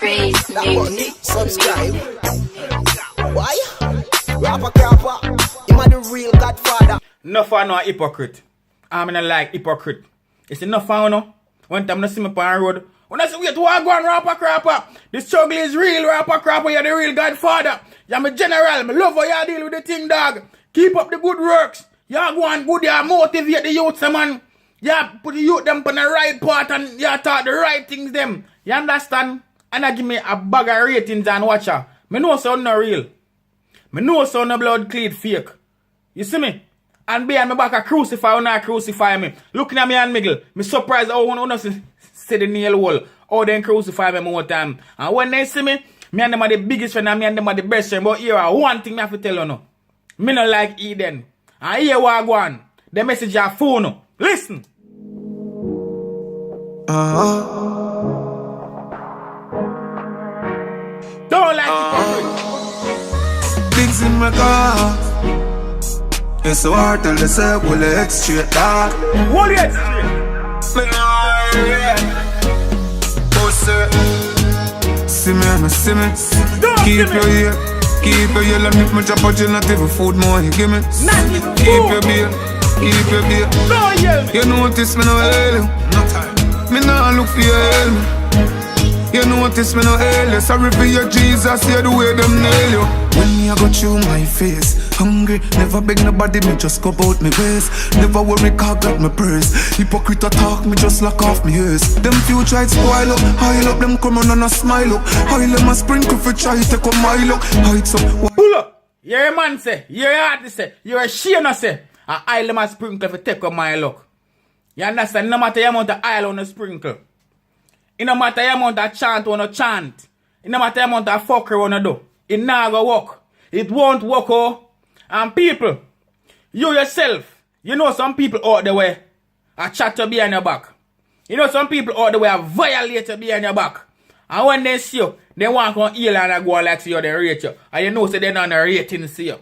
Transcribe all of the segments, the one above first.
Praise music. Subscribe. Why? Rapper crapper. You are the real godfather. No for no hypocrite. I'm not like hypocrite. It's enough for no. One time I see me on the road. When I say wait, what go on rapper crapper? The struggle is real, rapper crapper. You're the real godfather. You're my general. Me love how you deal with the thing, dog. Keep up the good works. You go on good. You motivate the youth, man. You put the youth them on the right path and you talk the right things them. You understand? And I give me a bag of ratings and watcher. Me know sound not real. Me know sound no blood clean fake. You see me? And behind me back a crucify or not crucify me. Looking at me and Miguel. Me surprised how one see the nail hole. How they crucify me more time. And when they see me and them are the biggest friend and me and them are the best friend. But here one thing me have to tell you now. Me not like Eden. And here what I go on. The message your phone. Listen. Don't like it. Things in my car. It's so hard to listen, will it straight that? Hold it straight. See me and see me. Keep your ear. Keep your ear. Let me my job, but you not even food more. You give me. Keep your beer. Keep your beer. You notice me no hell. Me nah look for your help. You notice me no hell. Sorry for your Jesus. Hear the way them nail you. When me I go through my face, hungry, never beg nobody, me just go about me ways. Never worry, car got my purse. Hypocrite talk, me just lock off me ears. Them few try to spoil up, high up, them come on and a smile up. High them a sprinkle for try to take a mile up. Heights up. Pull up. You're a man say, you're a artist say, you're a shame say. A oil them a sprinkle for take a mile up. You understand? No matter the amount of oil on a sprinkle. It no matter the amount of chant on a chant. It no matter the amount of fuckery on a do. It not go work. It won't work, oh. And people, you yourself, you know some people out the way a chat to behind your back. You know some people out the way a violate you behind your back. And when they see you, they want to heal and go like see you, they rate you. And you know say they're not rating see you.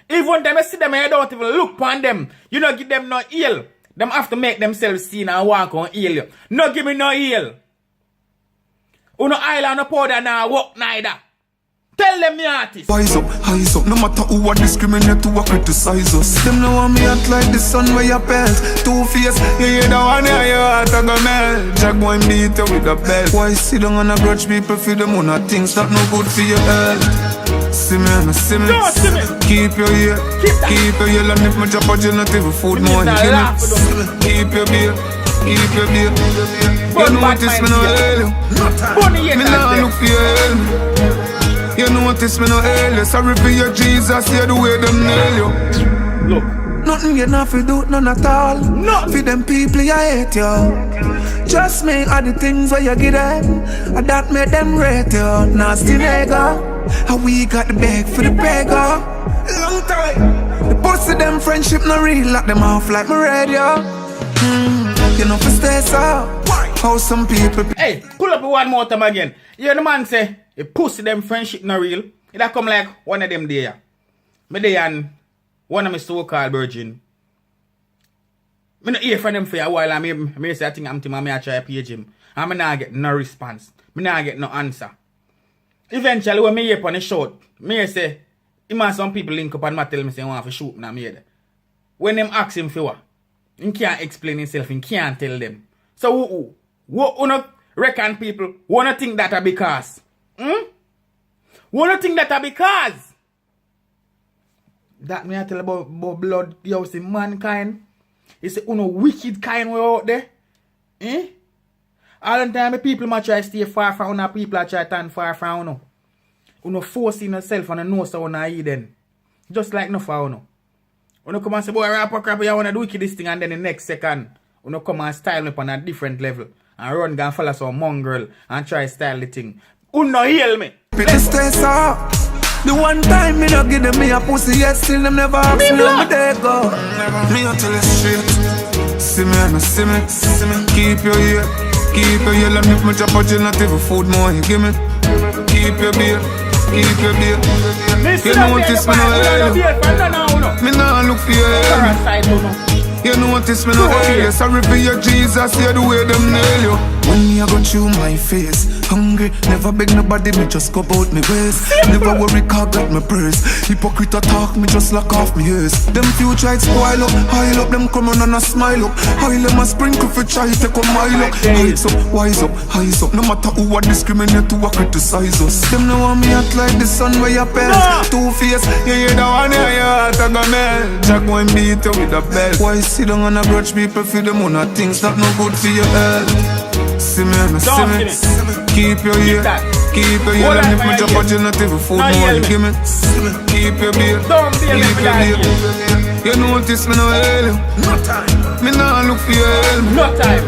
Even them you see them and you don't even look upon them. You don't give them no heal. Them have to make themselves seen and want to heal you. No give me no heal. Uno island no powder now work neither. Tell them me artist. Wise up, no matter who I discriminate, who I criticize us. Them know want me act like the sun where you belt. Two face, you hear the one here, your heart a go melt. Jack boy beat you with a belt. Why sit down and a grudge people for them on a things that no good for your health. See me and see me. Keep your ear, keep your ear. And if my job you not even food more, you give me. Keep your beer, keep your beer. You notice me no hell. Me nah look for your help. You notice me no hell. Sorry for your Jesus, hear the way them nail you. Look. Nothing you not fi do, none at all. Nothing. For them people you hate you. Just me are the things where you give them, and that made them rate you. Nasty nigga. And we got the bag for the beggar. Long time. The boss of them friendship no real, lock them off like my radio. You know for stay so. How some people. Hey, pull up one more time again. You hear the man say, the pussy them friendship no real. It a come like one of them there. Me there and one of my so-called virgin. Me not hear from them for a while and me say I think I'm to me I try to page him. And me not get no response. Me not get no answer. Eventually when me hear on the shout, me say, him and some people link up and me tell me say want to shoot me me there. When them ask him for what, he can't explain himself, he can't tell them. So who not reckon people wanna think that a because? Wanna think that a because? That me I tell about blood, you see mankind. It's a wicked kind way out there. All the time people might try to stay far from una, people are try to turn far from una. Una forcing yourself and know so una Eden. Just like no for una. Una come and say, boy, rapper crap, you wanna do this thing, and then the next second, una come and style me up on a different level. And run and follow some mongrel and try to style the thing. Una heal me. The one time me no give them me a pussy, yet still them never ask me how me they go. Me a tell you straight. See me and see me. Keep your ear, keep your ear. And if my job you not even food more, you give me. Keep your beer, keep your beer. You notice me no hell. Me nah look for your help. You notice me no hell. Sorry for your Jesus, hear the way them nail you. When me I go through my face, hungry. Never beg nobody, me just go about me ways. Never worry, car got me praise. Hypocrite talk, me just lock off me ears. Them few try to spoil up, high up, them come on and a smile up. High them a sprinkle for try take a mile up. Heights up, wise up, highs up. No matter who a discriminate to a criticize us. Them no want me act like the sun where you pelt. Two face, you hear the one here, your heart a go melt. Jack go and beat you with a belt. Why sit down and a grudge people for them on things that no good for your health. See me, see me. Keep your ear, keep your ear. And if me drop a genitive food, more you give me. Keep your beer, keep your beer. You notice me no hail you. No time. Me nah look for your help. No time.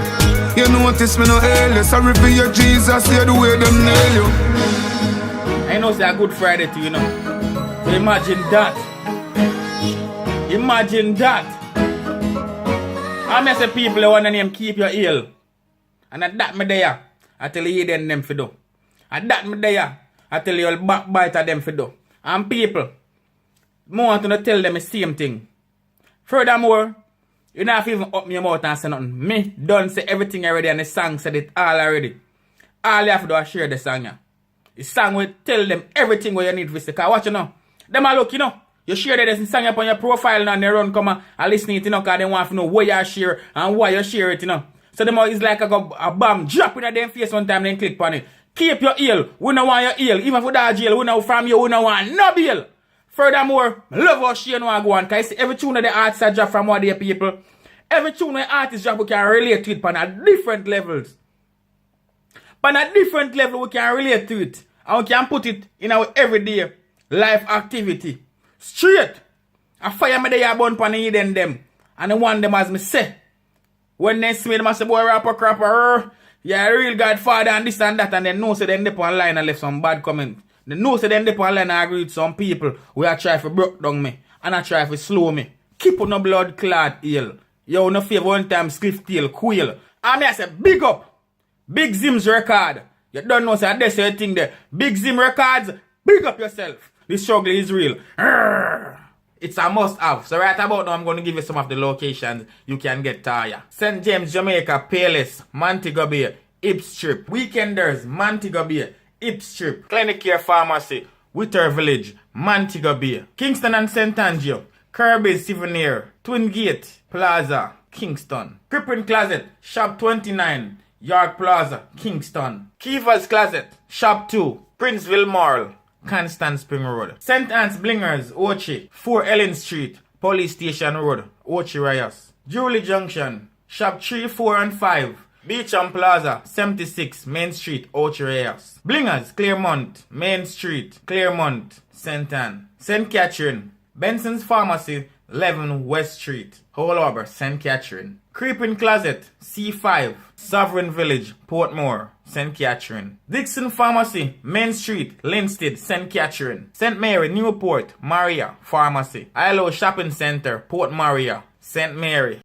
You notice me no hail you. Sorry for your Jesus, you the way them nail you. I know it's a Good Friday to you know. So imagine that. Imagine that. I may say people want to name keep your ill. And at that me there, I tell you them for do. At that me there, I tell you all backbite of them for do. And people, more want to tell them the same thing. Furthermore, you don't have to even up your mouth and say nothing. Me done say everything already and the song said it all already. All you have to do is share the song. Yeah. The song will tell them everything what you need to say. Cause watch you know. Them a look, you know. You share the song up on your profile and they run come and listen to it, you know, because they want to know where you share and why you share it, you know. So them is like a bomb drop in them face one time then click on it. Keep your ill. We don't want your ill. Even for that jail, we know from you, we don't want no bill. Furthermore, I love how she know I go on. Because every tune of the artists are drop from what they people. Every tune of the artists drop we can relate to it on a different levels. On a different level we can relate to it. And we can put it in our everyday life activity. Straight. I fire me there burn pan and them. And I want them as me say. When they see me, they say, boy, rapper, crapper, yeah, real Godfather and this and that. And they know so they end up online and left some bad comment. They know so they end up online and agree with some people who are trying to break down me. And I try to slow me. Keep on no blood clot ill. Yo, no favor one time, Cliff Tail, Quill. And I say, big up. Big Zim's record. You don't know, so that's your thing there. Big Zim records, big up yourself. This struggle is real. It's a must have. So right about now, I'm going to give you some of the locations you can get tired. St. James, Jamaica, Payless, Montego Bay, Ipstrip. Weekenders, Montego Bay, Ipstrip. Clinic Care Pharmacy, Witter Village, Montego Bay. Kingston and St. Angelo, Kirby's Souvenir, Twin Gate, Plaza, Kingston. Crippin Closet, Shop 29, York Plaza, Kingston. Kiva's Closet, Shop 2, Princeville Mall, Constant Spring Road. St. Anne's Blingers, Ochi, 4 Ellen Street, Police Station Road, Ochi Rayas. Julie Junction, Shop 3, 4 and 5, Beacham Plaza, 76, Main Street, Ochi Rayas. Blingers, Claremont, Main Street, Claremont, St. Anne. St. Catherine, Benson's Pharmacy, 11 West Street, Hole Harbor, St. Catherine. Creeping Closet, C5, Sovereign Village, Portmore, St. Catherine. Dixon Pharmacy, Main Street, Linstead, St. Catherine. St. Mary, Newport, Maria Pharmacy. ILO Shopping Center, Port Maria, St. Mary.